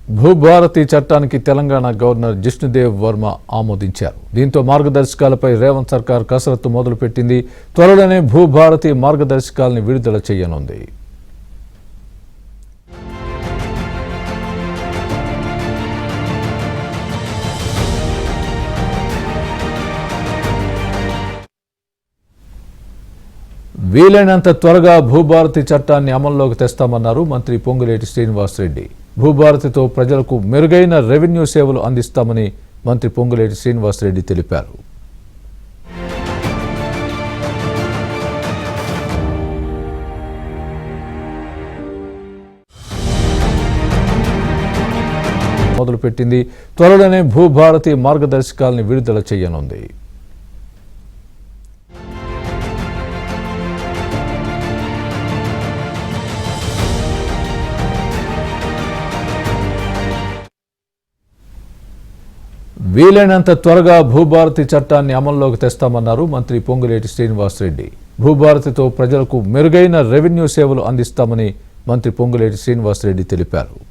భూభారతి చట్టానికి తెలంగాణ గవర్నర్ జిష్ణుదేవ్ వర్మ ఆమోదించారు. దీంతో మార్గదర్శకాలపై రేవంత్ సర్కార్ కసరత్తు మొదలుపెట్టింది. త్వరలోనే భూభారతి మార్గదర్శకాలను విడుదల చేయనుంది. వీలైనంత త్వరగా భూభారతి చట్టాన్ని అమల్లోకి తెస్తామన్నారు మంత్రి పొంగులేటి శ్రీనివాసరెడ్డి. భూభారతితో ప్రజలకు మెరుగైన రెవెన్యూ సేవలు అందిస్తామని మంత్రి పొంగులేటి శ్రీనివాసరెడ్డి తెలిపారు. మొదలుపెట్టింది. త్వరలోనే భూభారతి మార్గదర్శకాలను విడుదల చేయనుంది. వీలైనంత త్వరగా భూభారతి చట్టాన్ని అమల్లోకి తెస్తామన్నారు మంత్రి పొంగులేటి శ్రీనివాసరెడ్డి. భూభారతితో ప్రజలకు మెరుగైన రెవెన్యూ సేవలు అందిస్తామని మంత్రి పొంగులేటి శ్రీనివాసరెడ్డి తెలిపారు.